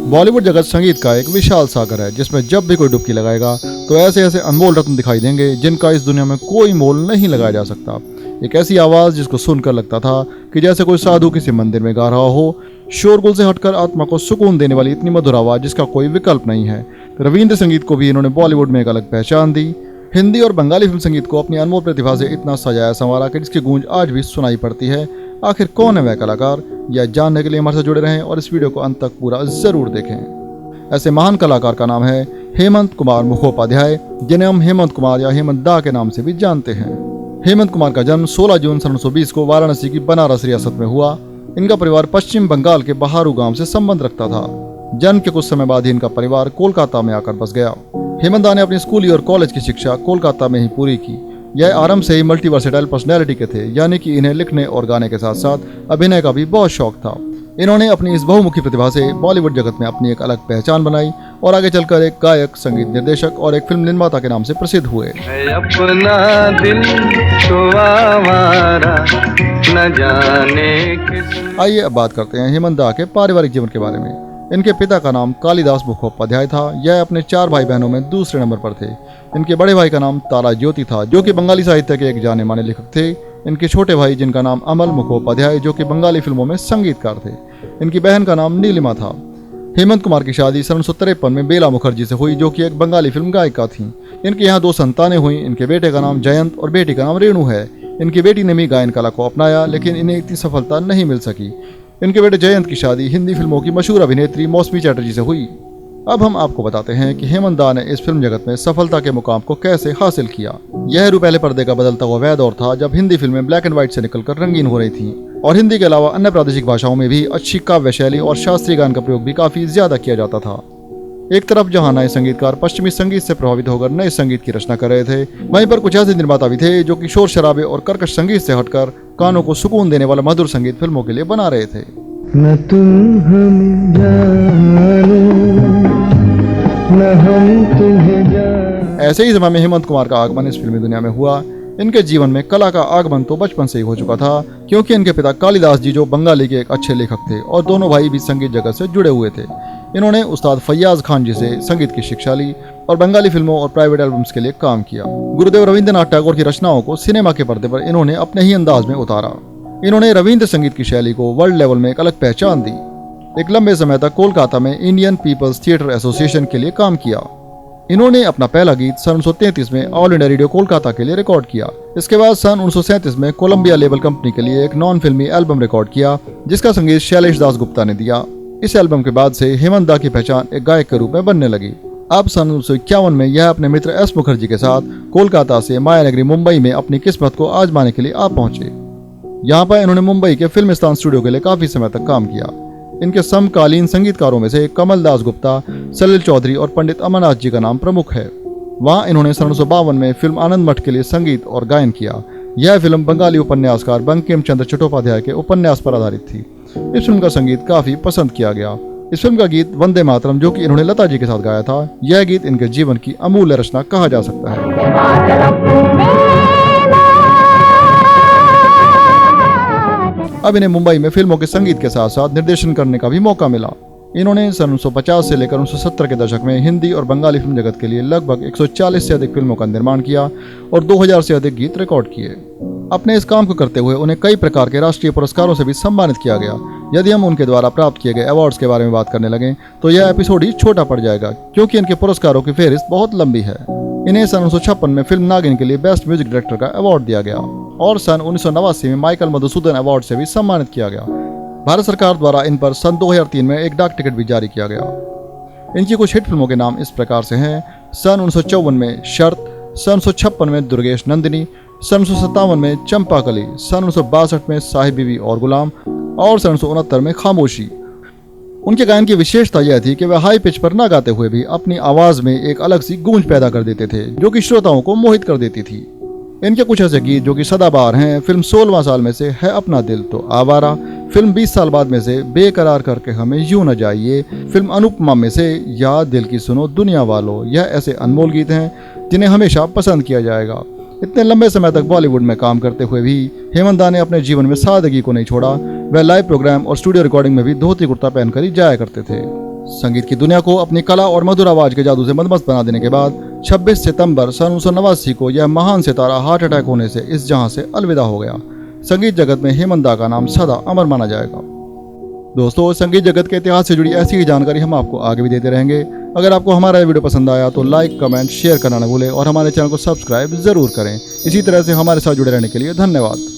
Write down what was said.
बॉलीवुड जगत संगीत का एक विशाल सागर है जिसमें जब भी कोई डुबकी लगाएगा तो ऐसे ऐसे अनमोल रत्न दिखाई देंगे जिनका इस दुनिया में कोई मोल नहीं लगाया जा सकता। एक ऐसी आवाज़ जिसको सुनकर लगता था कि जैसे कोई साधु किसी मंदिर में गा रहा हो, शोरगुल से हटकर आत्मा को सुकून देने वाली इतनी मधुर आवाज़ जिसका कोई विकल्प नहीं है। रविंद्र संगीत को भी इन्होंने बॉलीवुड में एक अलग पहचान दी। हिंदी और बंगाली फिल्म संगीत को अपनी अनमोल प्रतिभा से इतना सजाया संवारा कि जिसकी गूंज आज भी सुनाई पड़ती है। आखिर कौन है वह कलाकार, यह जानने के लिए हमारे साथ जुड़े रहें और इस वीडियो को अंत तक पूरा जरूर देखें। ऐसे महान कलाकार का नाम है हेमंत कुमार मुखोपाध्याय, जिन्हें हम हेमंत कुमार या हेमंत दा के नाम से भी जानते हैं। हेमंत कुमार का जन्म 16 जून 1920 को वाराणसी की बनारस रियासत में हुआ। इनका परिवार पश्चिम बंगाल के बहारू गांव से संबंध रखता था। जन्म के कुछ समय बाद ही इनका परिवार कोलकाता में आकर बस गया। हेमंत दा ने अपनी स्कूली और कॉलेज की शिक्षा कोलकाता में ही पूरी की। यह आरंभ से ही मल्टीवर्सेटाइल पर्सनैलिटी के थे, यानी कि इन्हें लिखने और गाने के साथ साथ अभिनय का भी बहुत शौक था। इन्होंने अपनी इस बहुमुखी प्रतिभा से बॉलीवुड जगत में अपनी एक अलग पहचान बनाई और आगे चलकर एक गायक, संगीत निर्देशक और एक फिल्म निर्माता के नाम से प्रसिद्ध हुए। अपना दिल तो आवारा न जाने। आइए अब बात करते हैं हेमंत दा के पारिवारिक जीवन के बारे में। इनके पिता का नाम कालिदास मुखोपाध्याय था। यह अपने 4 भाई बहनों में दूसरे नंबर पर थे। इनके बड़े भाई का नाम तारा ज्योति था, जो कि बंगाली साहित्य के एक जाने माने लेखक थे। इनके छोटे भाई, जिनका नाम अमल मुखोपाध्याय, जो कि बंगाली फिल्मों में संगीतकार थे। इनकी बहन का नाम नीलिमा था। हेमंत कुमार की शादी 1953 में बेला मुखर्जी से हुई, जो कि एक बंगाली फिल्म गायिका थी। इनके यहाँ 2 संतानें हुई। इनके बेटे का नाम जयंत और बेटी का नाम रेणु है। इनकी बेटी ने भी गायन कला को अपनाया, लेकिन इन्हें इतनी सफलता नहीं मिल सकी। इनके बेटे जयंत की शादी हिंदी फिल्मों की मशहूर अभिनेत्री मौसमी चैटर्जी से हुई। अब हम आपको बताते हैं कि हेमंत दा ने इस फिल्म जगत में सफलता के मुकाम को कैसे हासिल किया। यह पहले पर्दे का बदलता हुआ वह दौर था जब हिंदी फिल्में ब्लैक एंड व्हाइट से निकलकर रंगीन हो रही थीं और हिंदी के अलावा अन्य प्रादेशिक भाषाओं में भी अच्छी काव्य शैली और शास्त्रीय गान का प्रयोग भी काफी ज्यादा किया जाता था। एक तरफ जहां नए संगीतकार पश्चिमी संगीत से प्रभावित होकर नए संगीत की रचना कर रहे थे, वहीं पर कुछ ऐसे निर्माता भी थे जो कि शोर शराबे और कर्कश संगीत से हटकर कानों को सुकून देने वाला मधुर संगीत फिल्मों के लिए बना रहे थे। न तुम हमें जानो न हम तुम्हें जानो। ऐसे ही समय में हेमंत कुमार का आगमन इस फिल्मी दुनिया में हुआ। इनके जीवन में कला का आगमन तो बचपन से ही हो चुका था, क्योंकि इनके पिता कालिदास जी, जो बंगाली के एक अच्छे लेखक थे, और दोनों भाई भी संगीत जगत से जुड़े हुए थे। इन्होंने उस्ताद फैयाज खान जी से संगीत की शिक्षा ली और बंगाली फिल्मों और प्राइवेट एल्बम्स के लिए काम किया। गुरुदेव रविंद्रनाथ टैगोर की रचनाओं को सिनेमा के पर्दे पर इन्होंने अपने ही अंदाज में उतारा। इन्होंने रविंद्र संगीत की शैली को वर्ल्ड लेवल में एक अलग पहचान दी। एक लंबे समय तक कोलकाता में इंडियन पीपल्स थिएटर एसोसिएशन के लिए काम किया। इन्होंने अपना पहला गीत सन 1933 में ऑल इंडिया रेडियो कोलकाता के लिए रिकॉर्ड किया। इसके बाद सन 1937 में कोलंबिया लेबल कंपनी के लिए एक नॉन फिल्मी एल्बम रिकॉर्ड किया, जिसका संगीत शैलेश दास गुप्ता ने दिया। इस एल्बम के बाद से हेमंत दा की पहचान एक गायक के रूप में बनने लगी। अब सन 1951 में यह अपने मित्र एस मुखर्जी के साथ कोलकाता से मायानगरी मुंबई में अपनी किस्मत को आजमाने के लिए आ पहुंचे। यहाँ पर इन्होंने मुंबई के फिल्मिस्तान स्टूडियो के लिए काफी समय तक काम किया। इनके समकालीन संगीतकारों में से कमल दास गुप्ता, सलिल चौधरी और पंडित अमरनाथ जी का नाम प्रमुख है। वहाँ इन्होंने सन 1952 में फिल्म आनंद मठ के लिए संगीत और गायन किया। यह फिल्म बंगाली उपन्यासकार बंकिम चंद्र चट्टोपाध्याय के उपन्यास पर आधारित थी। इस फिल्म का संगीत काफी पसंद किया गया। इस फिल्म का गीत वंदे मातरम, जो कि इन्होंने लता जी के साथ गाया था, यह गीत इनके जीवन की अमूल्य रचना कहा जा सकता है। अब इन्हें मुंबई में फिल्मों के संगीत के साथ साथ निर्देशन करने का भी मौका मिला। इन्होंने सन 1950 से लेकर 1970 के दशक में हिंदी और बंगाली फिल्म जगत के लिए लगभग 140 से अधिक फिल्मों का निर्माण किया और 2000 से अधिक गीत रिकॉर्ड किए। अपने इस काम को करते हुए उन्हें कई प्रकार के राष्ट्रीय पुरस्कारों से भी सम्मानित किया गया। यदि हम उनके द्वारा प्राप्त किए गए अवार्ड्स के बारे में बात करने लगे तो यह एपिसोड ही छोटा पड़ जाएगा, क्योंकि इनके पुरस्कारों की फहरिस्त बहुत लंबी है। इन्हें सन 1956 में फिल्म नागिन के लिए बेस्ट म्यूजिक डायरेक्टर का अवार्ड दिया गया और सन 1989 में माइकल मधुसूदन अवार्ड से भी सम्मानित किया गया। भारत सरकार द्वारा इन पर सन 2003 में एक डाक टिकट भी जारी किया गया। इनकी कुछ हिट फिल्मों के नाम इस प्रकार से हैं: सन 1954 में शर्त, सन 1956 में दुर्गेश नंदिनी, सन 1957 में चंपाकली, सन 1962 में साहिब बीवी और गुलाम और सन 1969 में खामोशी। उनके गायन की विशेषता यह थी कि वह हाई पिच पर न गाते हुए भी अपनी आवाज में एक अलग सी गूंज पैदा कर देते थे, जो कि श्रोताओं को मोहित कर देती थी। इनके कुछ ऐसे गीत जो कि सदाबहार हैं: फिल्म 16वां साल में से है अपना दिल तो आवारा, फिल्म 20 साल बाद में से बेकरार करके हमें यूं न जाइए, फिल्म अनुपमा में से या दिल की सुनो दुनिया वालों। यह ऐसे अनमोल गीत हैं जिन्हें हमेशा पसंद किया जाएगा। इतने लंबे समय तक बॉलीवुड में काम करते हुए भी हेमंत दा ने अपने जीवन में सादगी को नहीं छोड़ा। वह लाइव प्रोग्राम और स्टूडियो रिकॉर्डिंग में भी धोती कुर्ता पहनकर ही जाया करते थे। संगीत की दुनिया को अपनी कला और मधुर आवाज के जादू से मंदमस्त बना देने के बाद 26 सितंबर सन 1989 को यह महान सितारा हार्ट अटैक होने से इस जहां से अलविदा हो गया। संगीत जगत में हेमंत दा का नाम सदा अमर माना जाएगा। दोस्तों, संगीत जगत के इतिहास से जुड़ी ऐसी ही जानकारी हम आपको आगे भी देते रहेंगे। अगर आपको हमारा वीडियो पसंद आया तो लाइक, कमेंट, शेयर करना न भूलें और हमारे चैनल को सब्सक्राइब जरूर करें। इसी तरह से हमारे साथ जुड़े रहने के लिए धन्यवाद।